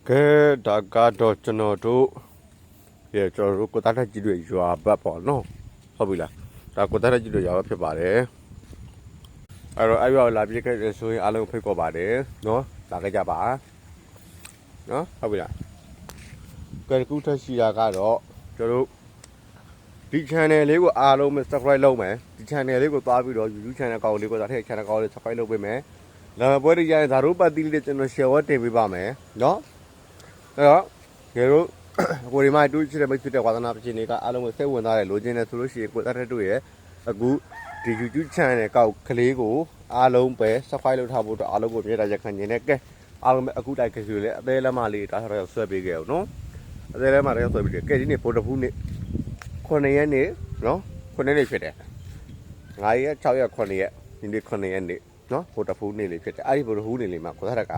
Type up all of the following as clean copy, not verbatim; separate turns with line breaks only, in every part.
ကဲဒါကတော့ကျွန်တော်တို့ရဲ့ကျွန်တော်တို့ကိုသားတက်ကြီးတွေရွာဘက်ပေါ့နော်ဟုတ်ပြီလားဒါကိုသားတက်ကြီးတွေရွာဘက်ဖြစ်ပါတယ်အဲ့တော့အဲ့ရွာလာပြည့်ခဲ့တဲ့ဆိုရင်အားလုံးဖိတ်ခေါ်ပါတယ်နော်လာခဲ့ကြပါနော်ဟုတ်ပြီလားကဲခုထက်ရှိတာကတော့ကျွန်တော်တို့ဒီ channel လေးကိုအားလုံး subscribe လုပ်မယ်ဒီ channel လေးကိုသွားပြီးတော့ YouTube channel ကောင်လေးကိုသားထက် channel ကောင်လေး subscribe လုပ်ပေးမယ်လာပွဲတွေရရင်ဒါတို့ပတ်တိလေးကျွန်တော် share ဝတ်တင်ပေးပါမယ်နော်အဲ့တော့ငယ်တို့ကိုဒီမှာတူးချစ်တဲ့မိတ်ဖြစ်တဲ့ဝါသနာပချင်းတွေကအားလုံးကိုစိတ်ဝင်စားတယ်လိုချင်တယ်ဆိုလို့ရှိရင်ကိုသားတက်တို့ရဲ့အခုဒီ YouTube channel ကောက်ကလေးကိုအားလုံးပဲ subscribe လုပ်ထားဖို့တော့အားလုံးကိုမြေတားရက်ခံနေနဲ့ကဲအားလုံးပဲအခုတိုက်ခဲ့ဆိုလေအသေးလက်မလေးတားထားတော့ဆွဲပေးခဲ့အောင်နော်အသေးလက်မလေးဆွဲပေးခဲ့ကဲဒီနေ့ဗိုလ်တဖူးနေ့9ရက်နေ့နော်9ရက်နေ့ဖြစ်တယ်9ရက်6ရက်9ရက်ဒီနေ့9ရက်နေ့နော်ဗိုလ်တဖူးနေ့လေးဖြစ်တယ်အဲ့ဒီဗိုလ်တဖူးနေ့လေးမှာကိုသားတက်က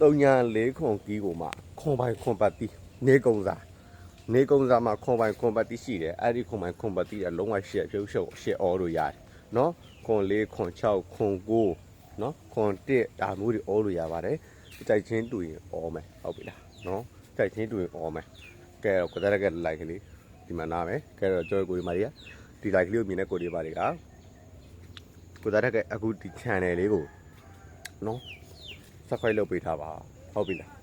304ခွန်ကီးကိုမှခွန်ပိုင်ခွန်ပတ်တီးနေကုံစာမှာခွန်ပိုင်ခွန်ပတ်တီးရှိတယ်အဲ့ဒီခွန်ပိုင်ခွန်ပတ်တီးကလုံးဝရှက်ပြုတ်ရှုပ်ရှက်အော်လို့ရတယ်နော်ခွန်4ခွန်6ခွန်9နော်ခွန်1ဒါမျိုးတွေအော်လို့ရပါတယ်ကြိုက်ချင်းတူရင်အော်မယ်ဟုတ်ပြီလားနော်ကြိုက်ချင်းတူရင်အော်မယ်ကဲတော့ကိုသားတက်ကလိုက်ကလေးဒီမှာနားမယ်ကဲတော့ကြော်ကိုဒီမာရီကဒီလိုက်ကလေးကိုမြင်တဲ့ကိုဒီပါတွေကကိုသားတက်ကအခုဒီ channel လေးကိုနော်subscribe လုပ်ပေးထားပါဟုတ်ပြီလား